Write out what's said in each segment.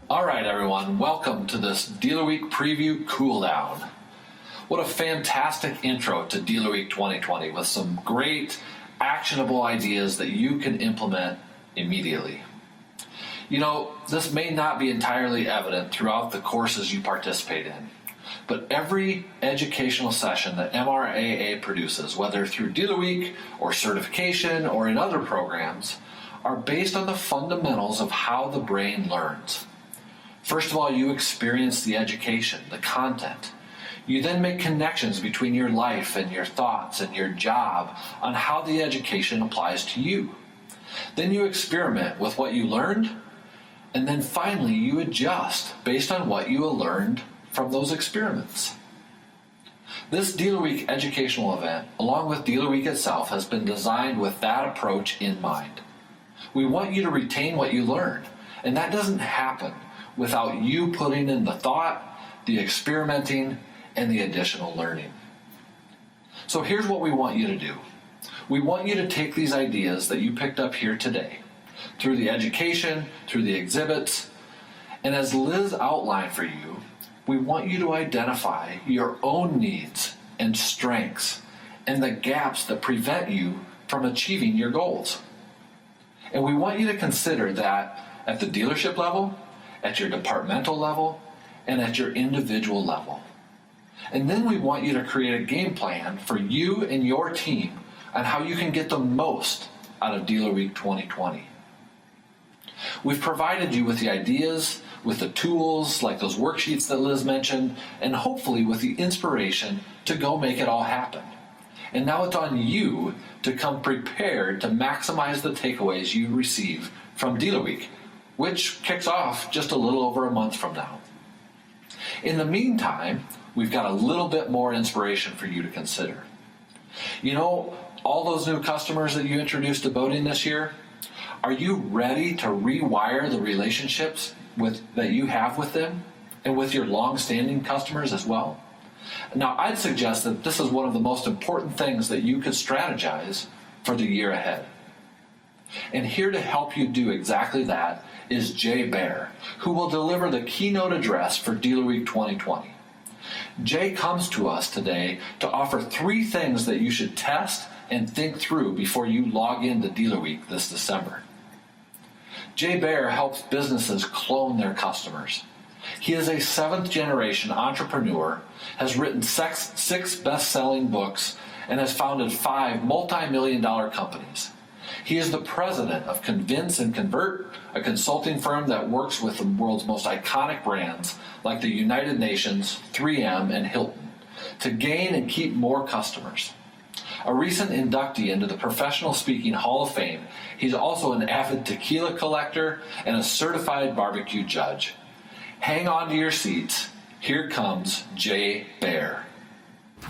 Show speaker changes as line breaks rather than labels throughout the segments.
All right, everyone, welcome to this Dealer Week Preview Cool Down. What a fantastic intro to Dealer Week 2020 with some great, actionable ideas that you can implement immediately. You know, this may not be entirely evident throughout the courses you participate in, but every educational session that MRAA produces, whether through Dealer Week or certification or in other programs, are based on the fundamentals of how the brain learns. First of all, you experience the education, the content. You then make connections between your life and your thoughts and your job on how the education applies to you. Then you experiment with what you learned, and then finally you adjust based on what you learned from those experiments. This Dealer Week educational event, along with Dealer Week itself, has been designed with that approach in mind. We want you to retain what you learned, and that doesn't happen without you putting in the thought, the experimenting, and the additional learning. So here's what we want you to do. We want you to take these ideas that you picked up here today, through the education, through the exhibits, and as Liz outlined for you, we want you to identify your own needs and strengths and the gaps that prevent you from achieving your goals. And we want you to consider that at the dealership level, at your departmental level, and at your individual level. And then we want you to create a game plan for you and your team on how you can get the most out of Dealer Week 2020. We've provided you with the ideas, with the tools like those worksheets that Liz mentioned, and hopefully with the inspiration to go make it all happen. And now it's on you to come prepared to maximize the takeaways you receive from Dealer Week, which kicks off just a little over a month from now. In the meantime, we've got a little bit more inspiration for you to consider. You know, all those new customers that you introduced to boating this year, are you ready to rewire the relationships that you have with them and with your long-standing customers as well? Now, I'd suggest that this is one of the most important things that you could strategize for the year ahead. And here to help you do exactly that is Jay Baer, who will deliver the keynote address for Dealer Week 2020. Jay comes to us today to offer 3 things that you should test and think through before you log into Dealer Week this December. Jay Baer helps businesses clone their customers. He is a 7th-generation entrepreneur, has written 6 best-selling books, and has founded 5 multi-million-dollar companies. He is the president of Convince and Convert, a consulting firm that works with the world's most iconic brands like the United Nations, 3M, and Hilton to gain and keep more customers. A recent inductee into the Professional Speaking Hall of Fame, he's also an avid tequila collector and a certified barbecue judge. Hang on to your seats. Here comes Jay Baer.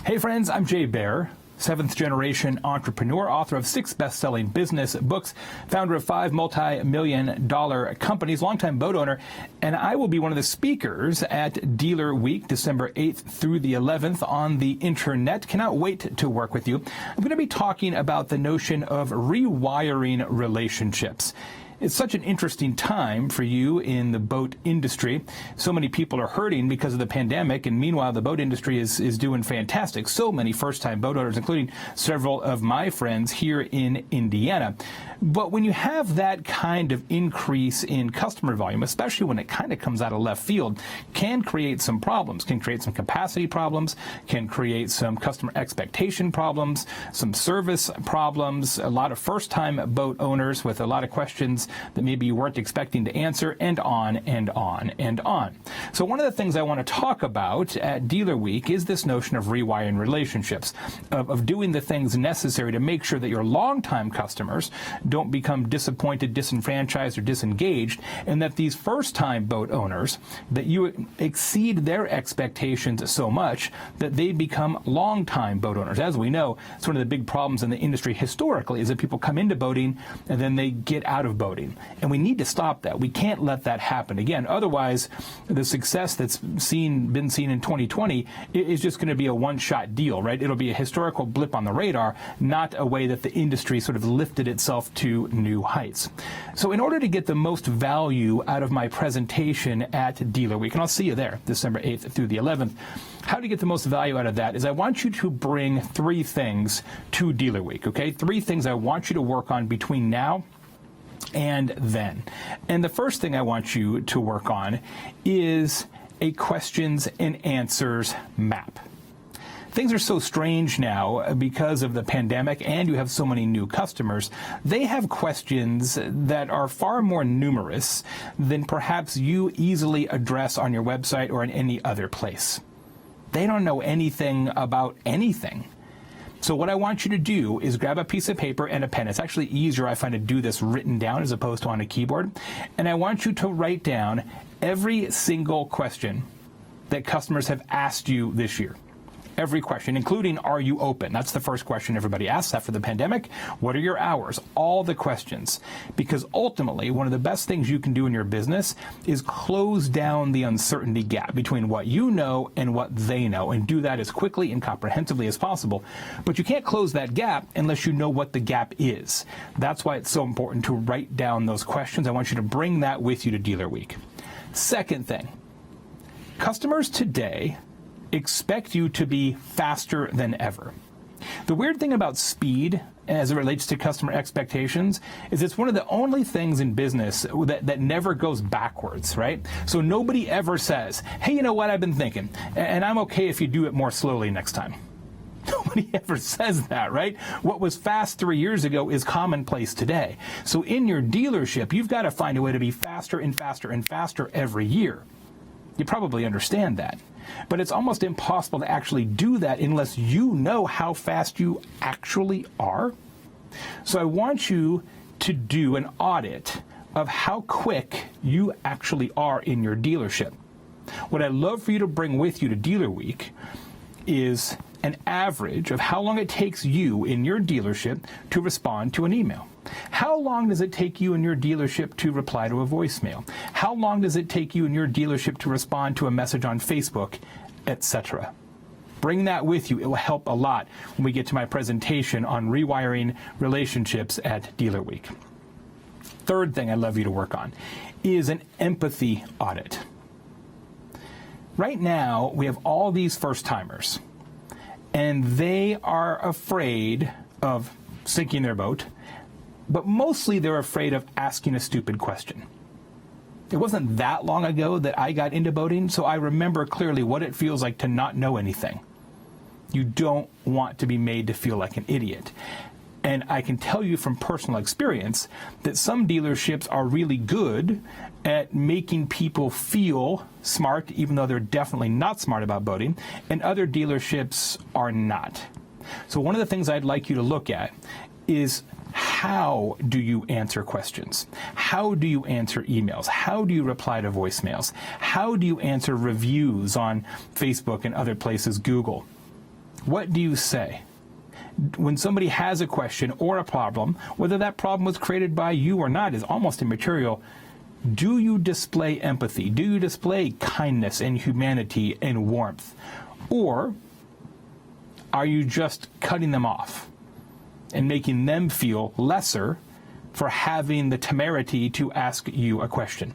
Hey friends, I'm Jay Baer, 7th-generation entrepreneur, author of 6 best-selling business books, founder of 5 multi-million-dollar companies, longtime boat owner, and I will be one of the speakers at Dealer Week, December 8th through the 11th on the internet. Cannot wait to work with you. I'm going to be talking about the notion of rewiring relationships. It's such an interesting time for you in the boat industry. So many people are hurting because of the pandemic, and meanwhile, the boat industry is doing fantastic. So many first-time boat owners, including several of my friends here in Indiana. But when you have that kind of increase in customer volume, especially when it kind of comes out of left field, can create some problems, can create some capacity problems, can create some customer expectation problems, some service problems, a lot of first-time boat owners with a lot of questions that maybe you weren't expecting to answer, and on and on and on. So one of the things I want to talk about at Dealer Week is this notion of rewiring relationships, of doing the things necessary to make sure that your longtime customers don't become disappointed, disenfranchised, or disengaged, and that these first-time boat owners, that you exceed their expectations so much that they become long-time boat owners. As we know, it's one of the big problems in the industry historically is that people come into boating and then they get out of boating. boating. And we need to stop that. We can't let that happen again. Otherwise, the success that's been seen in 2020 is just going to be a one-shot deal, right? It'll be a historical blip on the radar, not a way that the industry sort of lifted itself to new heights. So in order to get the most value out of my presentation at Dealer Week, and I'll see you there December 8th through the 11th, how to get the most value out of that is I want you to bring 3 things to Dealer Week, okay? 3 things I want you to work on between now and then. And the first thing I want you to work on is a questions and answers map. Things are so strange now because of the pandemic, and you have so many new customers. They have questions that are far more numerous than perhaps you easily address on your website or in any other place. They don't know anything about anything. So what I want you to do is grab a piece of paper and a pen. It's actually easier, I find, to do this written down as opposed to on a keyboard. And I want you to write down every single question that customers have asked you this year. Every question, including, are you open? That's the first question everybody asks after the pandemic. What are your hours? All the questions. Because ultimately, one of the best things you can do in your business is close down the uncertainty gap between what you know and what they know, and do that as quickly and comprehensively as possible. But you can't close that gap unless you know what the gap is. That's why it's so important to write down those questions. I want you to bring that with you to Dealer Week. Second thing, customers today expect you to be faster than ever. The weird thing about speed as it relates to customer expectations is it's one of the only things in business that never goes backwards, right? So nobody ever says, hey, you know what, I've been thinking, and I'm okay if you do it more slowly next time. Nobody ever says that, right? What was fast 3 years ago is commonplace today. So in your dealership, you've got to find a way to be faster and faster and faster every year. You probably understand that. But it's almost impossible to actually do that unless you know how fast you actually are. So I want you to do an audit of how quick you actually are in your dealership. What I'd love for you to bring with you to Dealer Week is an average of how long it takes you in your dealership to respond to an email. How long does it take you in your dealership to reply to a voicemail? How long does it take you in your dealership to respond to a message on Facebook, etc.? Bring that with you. It will help a lot when we get to my presentation on rewiring relationships at Dealer Week. Third thing I'd love you to work on is an empathy audit. Right now, we have all these first-timers, and they are afraid of sinking their boat, but mostly they're afraid of asking a stupid question. It wasn't that long ago that I got into boating, so I remember clearly what it feels like to not know anything. You don't want to be made to feel like an idiot. And I can tell you from personal experience that some dealerships are really good at making people feel smart, even though they're definitely not smart about boating, and other dealerships are not. So one of the things I'd like you to look at is, how do you answer questions? How do you answer emails? How do you reply to voicemails? How do you answer reviews on Facebook and other places, Google? What do you say? When somebody has a question or a problem, whether that problem was created by you or not is almost immaterial. Do you display empathy? Do you display kindness and humanity and warmth? Or are you just cutting them off and making them feel lesser for having the temerity to ask you a question?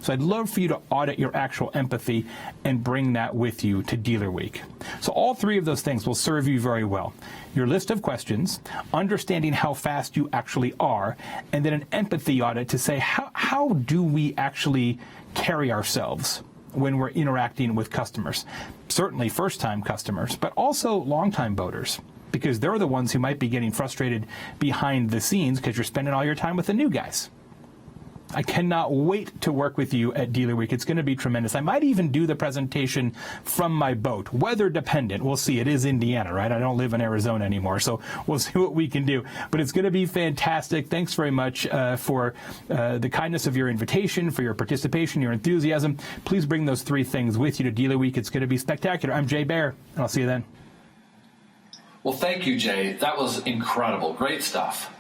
So I'd love for you to audit your actual empathy and bring that with you to Dealer Week. So all 3 of those things will serve you very well. Your list of questions, understanding how fast you actually are, and then an empathy audit to say, how do we actually carry ourselves when we're interacting with customers? Certainly first-time customers, but also long-time boaters, because they're the ones who might be getting frustrated behind the scenes because you're spending all your time with the new guys. I cannot wait to work with you at Dealer Week. It's going to be tremendous. I might even do the presentation from my boat, weather dependent. We'll see. It is Indiana, right? I don't live in Arizona anymore, so we'll see what we can do. But it's going to be fantastic. Thanks very much for the kindness of your invitation, for your participation, your enthusiasm. Please bring those 3 things with you to Dealer Week. It's going to be spectacular. I'm Jay Baer, and I'll see you then.
Well, thank you, Jay. That was incredible. Great stuff.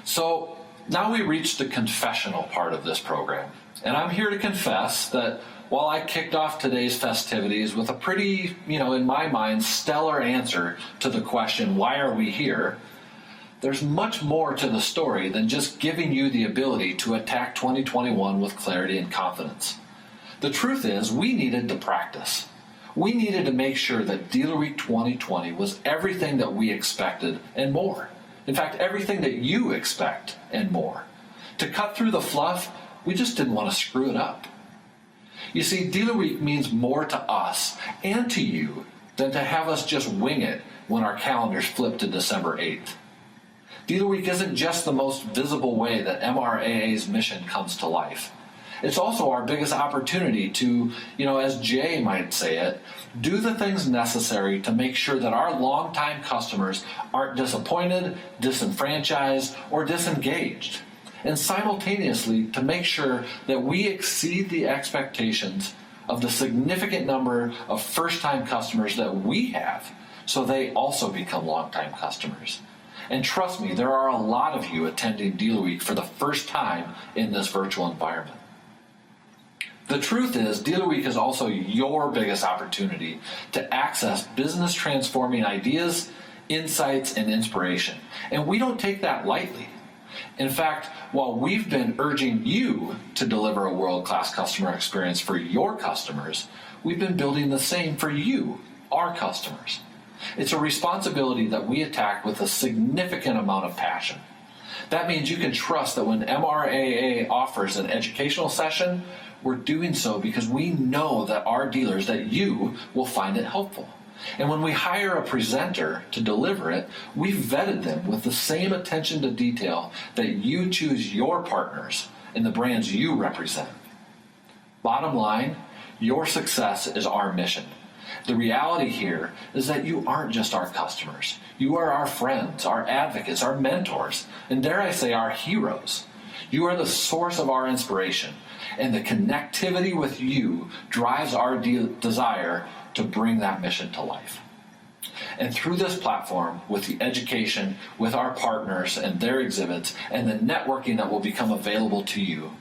So Now we reach the confessional part of this program, and I'm here to confess that while I kicked off today's festivities with a pretty, in my mind, stellar answer to the question, why are we here? There's much more to the story than just giving you the ability to attack 2021 with clarity and confidence. The truth is, we needed to practice. We needed to make sure that Dealer Week 2020 was everything that we expected and more. In fact, everything that you expect and more. To cut through the fluff, we just didn't want to screw it up. You see, Dealer Week means more to us and to you than to have us just wing it when our calendars flip to December 8th. Dealer Week isn't just the most visible way that MRAA's mission comes to life. It's also our biggest opportunity to, as Jay might say it, do the things necessary to make sure that our longtime customers aren't disappointed, disenfranchised, or disengaged. And simultaneously to make sure that we exceed the expectations of the significant number of first-time customers that we have so they also become longtime customers. And trust me, there are a lot of you attending Dealer Week for the first time in this virtual environment. The truth is, Dealer Week is also your biggest opportunity to access business transforming ideas, insights, and inspiration. And we don't take that lightly. In fact, while we've been urging you to deliver a world-class customer experience for your customers, we've been building the same for you, our customers. It's a responsibility that we attack with a significant amount of passion. That means you can trust that when MRAA offers an educational session, we're doing so because we know that our dealers, that you, will find it helpful. And when we hire a presenter to deliver it, we've vetted them with the same attention to detail that you choose your partners in the brands you represent. Bottom line, your success is our mission. The reality here is that you aren't just our customers. You are our friends, our advocates, our mentors, and dare I say, our heroes. You are the source of our inspiration, and the connectivity with you drives our desire to bring that mission to life. And through this platform, with the education, with our partners and their exhibits, and the networking that will become available to you,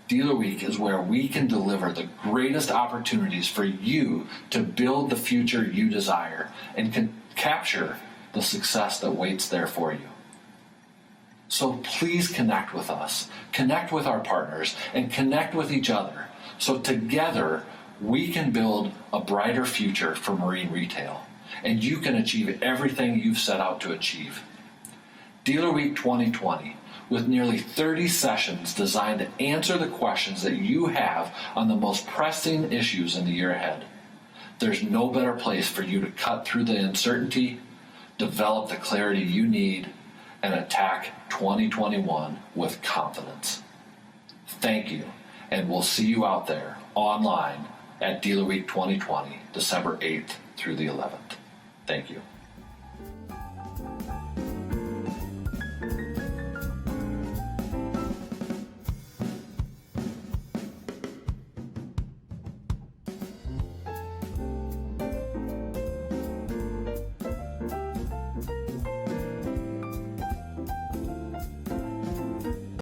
Dealer Week is where we can deliver the greatest opportunities for you to build the future you desire and can capture the success that waits there for you. So please connect with us, connect with our partners, and connect with each other so together we can build a brighter future for marine retail, and you can achieve everything you've set out to achieve. Dealer Week 2020, with nearly 30 sessions designed to answer the questions that you have on the most pressing issues in the year ahead. There's no better place for you to cut through the uncertainty, develop the clarity you need, and attack 2021 with confidence. Thank you, and we'll see you out there online at Dealer Week 2020, December 8th through the 11th. Thank you.